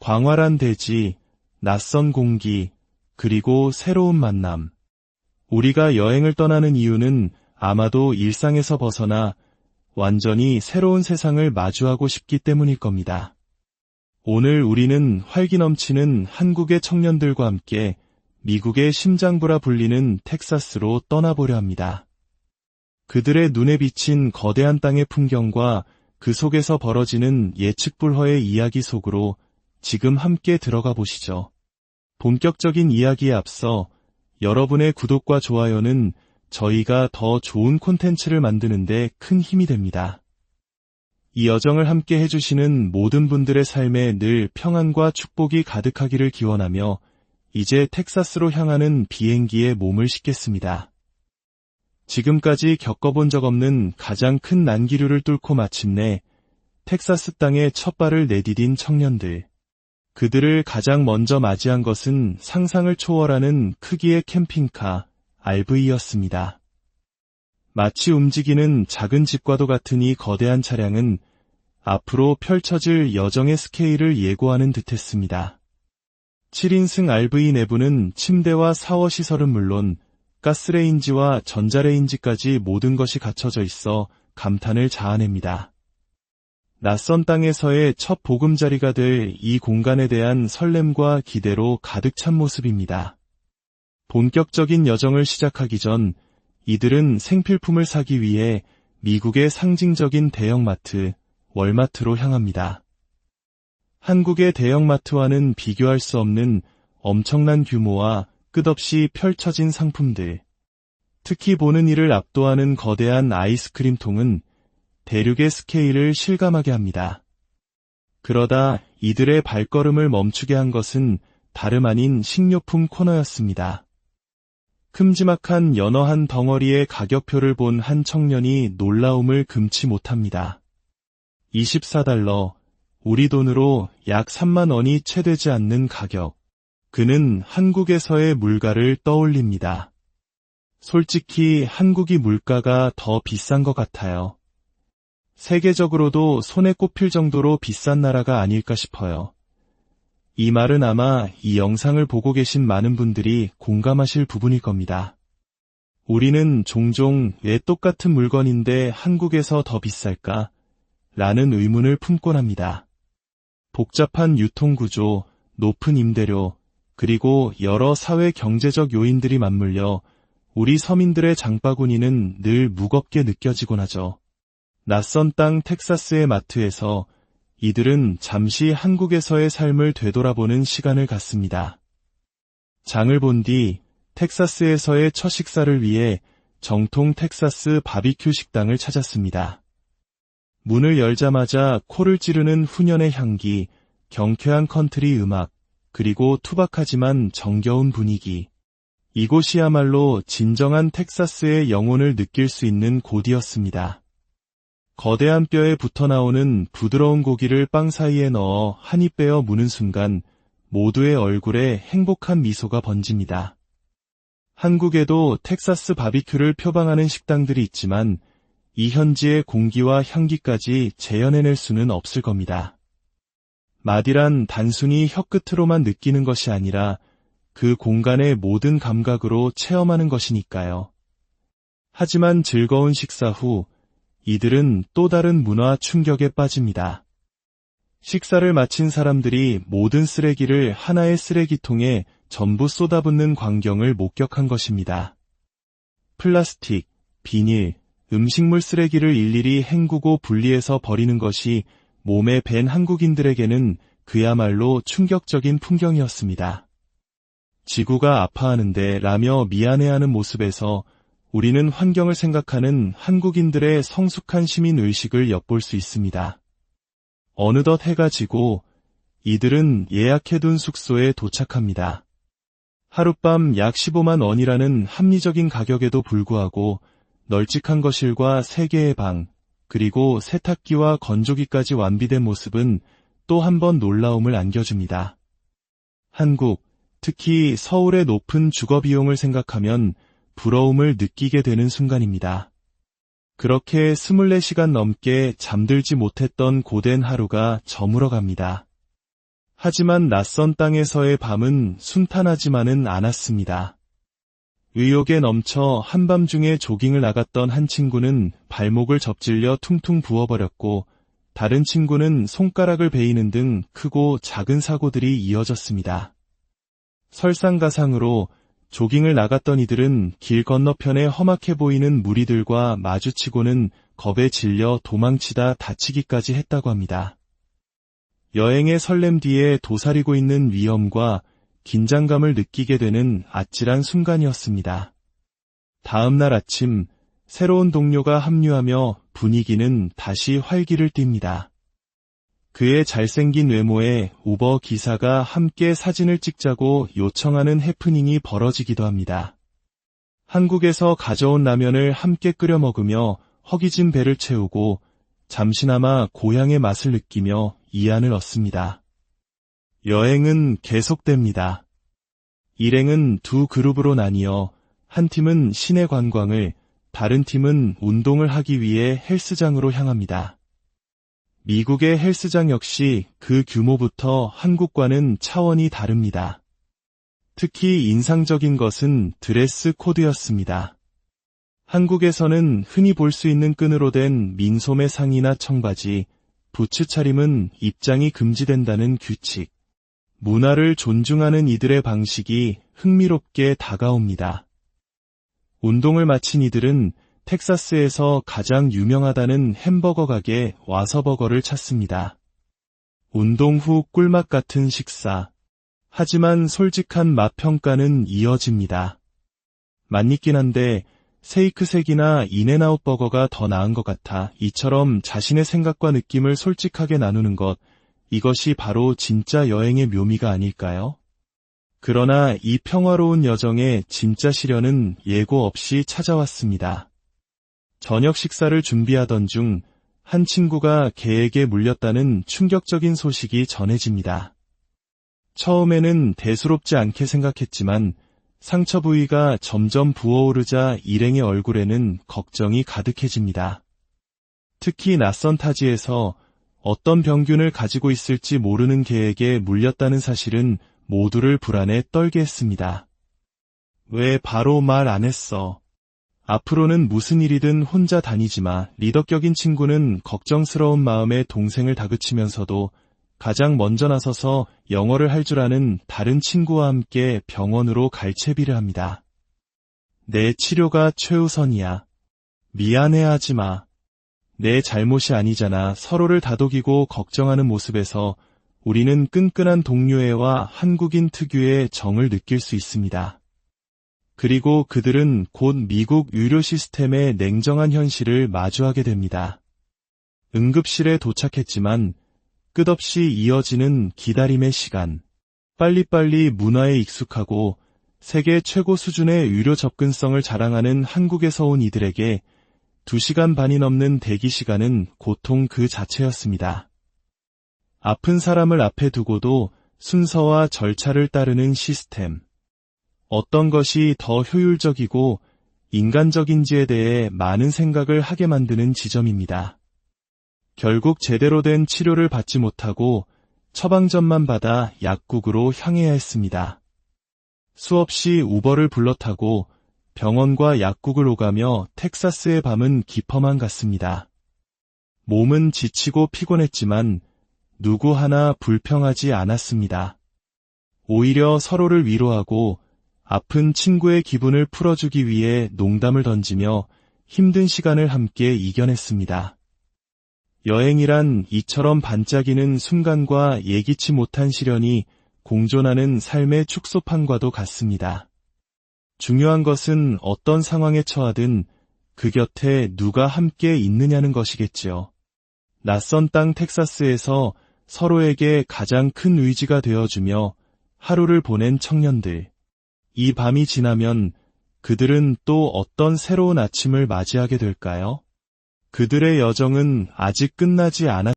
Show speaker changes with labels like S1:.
S1: 광활한 대지, 낯선 공기, 그리고 새로운 만남. 우리가 여행을 떠나는 이유는 아마도 일상에서 벗어나 완전히 새로운 세상을 마주하고 싶기 때문일 겁니다. 오늘 우리는 활기 넘치는 한국의 청년들과 함께 미국의 심장부라 불리는 텍사스로 떠나보려 합니다. 그들의 눈에 비친 거대한 땅의 풍경과 그 속에서 벌어지는 예측 불허의 이야기 속으로 지금 함께 들어가 보시죠. 본격적인 이야기에 앞서 여러분의 구독과 좋아요는 저희가 더 좋은 콘텐츠를 만드는 데 큰 힘이 됩니다. 이 여정을 함께 해주시는 모든 분들의 삶에 늘 평안과 축복이 가득하기를 기원하며 이제 텍사스로 향하는 비행기에 몸을 싣겠습니다. 지금까지 겪어본 적 없는 가장 큰 난기류를 뚫고 마침내 텍사스 땅에 첫 발을 내디딘 청년들. 그들을 가장 먼저 맞이한 것은 상상을 초월하는 크기의 캠핑카 RV였습니다. 마치 움직이는 작은 집과도 같은 이 거대한 차량은 앞으로 펼쳐질 여정의 스케일을 예고하는 듯했습니다. 7인승 RV 내부는 침대와 샤워 시설은 물론 가스레인지와 전자레인지까지 모든 것이 갖춰져 있어 감탄을 자아냅니다. 낯선 땅에서의 첫 보금자리가 될 이 공간에 대한 설렘과 기대로 가득 찬 모습입니다. 본격적인 여정을 시작하기 전 이들은 생필품을 사기 위해 미국의 상징적인 대형마트, 월마트로 향합니다. 한국의 대형마트와는 비교할 수 없는 엄청난 규모와 끝없이 펼쳐진 상품들. 특히 보는 이를 압도하는 거대한 아이스크림통은 대륙의 스케일을 실감하게 합니다. 그러다 이들의 발걸음을 멈추게 한 것은 다름 아닌 식료품 코너였습니다. 큼지막한 연어 한 덩어리의 가격표를 본 한 청년이 놀라움을 금치 못합니다. $24, 우리 돈으로 약 3만 원이 채 되지 않는 가격. 그는 한국에서의 물가를 떠올립니다. 솔직히 한국이 물가가 더 비싼 것 같아요. 세계적으로도 손에 꼽힐 정도로 비싼 나라가 아닐까 싶어요. 이 말은 아마 이 영상을 보고 계신 많은 분들이 공감하실 부분일 겁니다. 우리는 종종 왜 똑같은 물건인데 한국에서 더 비쌀까? 라는 의문을 품곤 합니다. 복잡한 유통구조, 높은 임대료, 그리고 여러 사회 경제적 요인들이 맞물려 우리 서민들의 장바구니는 늘 무겁게 느껴지곤 하죠. 낯선 땅 텍사스의 마트에서 이들은 잠시 한국에서의 삶을 되돌아보는 시간을 갖습니다. 장을 본 뒤 텍사스에서의 첫 식사를 위해 정통 텍사스 바비큐 식당을 찾았습니다. 문을 열자마자 코를 찌르는 훈연의 향기, 경쾌한 컨트리 음악, 그리고 투박하지만 정겨운 분위기. 이곳이야말로 진정한 텍사스의 영혼을 느낄 수 있는 곳이었습니다. 거대한 뼈에 붙어나오는 부드러운 고기를 빵 사이에 넣어 한 입 베어 무는 순간 모두의 얼굴에 행복한 미소가 번집니다. 한국에도 텍사스 바비큐를 표방하는 식당들이 있지만 이 현지의 공기와 향기까지 재현해낼 수는 없을 겁니다. 맛이란 단순히 혀끝으로만 느끼는 것이 아니라 그 공간의 모든 감각으로 체험하는 것이니까요. 하지만 즐거운 식사 후 이들은 또 다른 문화 충격에 빠집니다. 식사를 마친 사람들이 모든 쓰레기를 하나의 쓰레기통에 전부 쏟아붓는 광경을 목격한 것입니다. 플라스틱, 비닐, 음식물 쓰레기를 일일이 헹구고 분리해서 버리는 것이 몸에 밴 한국인들에게는 그야말로 충격적인 풍경이었습니다. 지구가 아파하는데 라며 미안해하는 모습에서 우리는 환경을 생각하는 한국인들의 성숙한 시민의식을 엿볼 수 있습니다. 어느덧 해가 지고 이들은 예약해둔 숙소에 도착합니다. 하룻밤 약 15만 원이라는 합리적인 가격에도 불구하고 널찍한 거실과 3개의 방, 그리고 세탁기와 건조기까지 완비된 모습은 또 한 번 놀라움을 안겨줍니다. 한국, 특히 서울의 높은 주거비용을 생각하면 부러움을 느끼게 되는 순간입니다. 그렇게 24시간 넘게 잠들지 못했던 고된 하루가 저물어갑니다. 하지만 낯선 땅에서의 밤은 순탄하지만은 않았습니다. 의욕에 넘쳐 한밤중에 조깅을 나갔던 한 친구는 발목을 접질려 퉁퉁 부어버렸고, 다른 친구는 손가락을 베이는 등 크고 작은 사고들이 이어졌습니다. 설상가상으로 조깅을 나갔던 이들은 길 건너편에 험악해 보이는 무리들과 마주치고는 겁에 질려 도망치다 다치기까지 했다고 합니다. 여행의 설렘 뒤에 도사리고 있는 위험과 긴장감을 느끼게 되는 아찔한 순간이었습니다. 다음 날 아침, 새로운 동료가 합류하며 분위기는 다시 활기를 띱니다. 그의 잘생긴 외모에 우버 기사가 함께 사진을 찍자고 요청하는 해프닝이 벌어지기도 합니다. 한국에서 가져온 라면을 함께 끓여 먹으며 허기진 배를 채우고 잠시나마 고향의 맛을 느끼며 이안을 얻습니다. 여행은 계속됩니다. 일행은 두 그룹으로 나뉘어 한 팀은 시내 관광을, 다른 팀은 운동을 하기 위해 헬스장으로 향합니다. 미국의 헬스장 역시 그 규모부터 한국과는 차원이 다릅니다. 특히 인상적인 것은 드레스 코드였습니다. 한국에서는 흔히 볼 수 있는 끈으로 된 민소매 상의나 청바지, 부츠 차림은 입장이 금지된다는 규칙. 문화를 존중하는 이들의 방식이 흥미롭게 다가옵니다. 운동을 마친 이들은 텍사스에서 가장 유명하다는 햄버거 가게 와서버거를 찾습니다. 운동 후 꿀맛 같은 식사. 하지만 솔직한 맛 평가는 이어집니다. 맛있긴 한데 세이크색이나 인앤아웃 버거가 더 나은 것 같아. 이처럼 자신의 생각과 느낌을 솔직하게 나누는 것, 이것이 바로 진짜 여행의 묘미가 아닐까요? 그러나 이 평화로운 여정의 진짜 시련은 예고 없이 찾아왔습니다. 저녁 식사를 준비하던 중 한 친구가 개에게 물렸다는 충격적인 소식이 전해집니다. 처음에는 대수롭지 않게 생각했지만 상처 부위가 점점 부어오르자 일행의 얼굴에는 걱정이 가득해집니다. 특히 낯선 타지에서 어떤 병균을 가지고 있을지 모르는 개에게 물렸다는 사실은 모두를 불안에 떨게 했습니다. 왜 바로 말 안 했어? 앞으로는 무슨 일이든 혼자 다니지 마. 리더격인 친구는 걱정스러운 마음에 동생을 다그치면서도 가장 먼저 나서서 영어를 할 줄 아는 다른 친구와 함께 병원으로 갈채비를 합니다. 내 치료가 최우선이야. 미안해하지 마. 내 잘못이 아니잖아. 서로를 다독이고 걱정하는 모습에서 우리는 끈끈한 동료애와 한국인 특유의 정을 느낄 수 있습니다. 그리고 그들은 곧 미국 의료 시스템의 냉정한 현실을 마주하게 됩니다. 응급실에 도착했지만 끝없이 이어지는 기다림의 시간. 빨리빨리 문화에 익숙하고 세계 최고 수준의 의료 접근성을 자랑하는 한국에서 온 이들에게 2시간 반이 넘는 대기 시간은 고통 그 자체였습니다. 아픈 사람을 앞에 두고도 순서와 절차를 따르는 시스템. 어떤 것이 더 효율적이고 인간적인지에 대해 많은 생각을 하게 만드는 지점입니다. 결국 제대로 된 치료를 받지 못하고 처방전만 받아 약국으로 향해야 했습니다. 수없이 우버를 불러 타고 병원과 약국을 오가며 텍사스의 밤은 깊어만 갔습니다. 몸은 지치고 피곤했지만 누구 하나 불평하지 않았습니다. 오히려 서로를 위로하고 아픈 친구의 기분을 풀어주기 위해 농담을 던지며 힘든 시간을 함께 이겨냈습니다. 여행이란 이처럼 반짝이는 순간과 예기치 못한 시련이 공존하는 삶의 축소판과도 같습니다. 중요한 것은 어떤 상황에 처하든 그 곁에 누가 함께 있느냐는 것이겠지요. 낯선 땅 텍사스에서 서로에게 가장 큰 의지가 되어주며 하루를 보낸 청년들. 이 밤이 지나면 그들은 또 어떤 새로운 아침을 맞이하게 될까요? 그들의 여정은 아직 끝나지 않았습니다.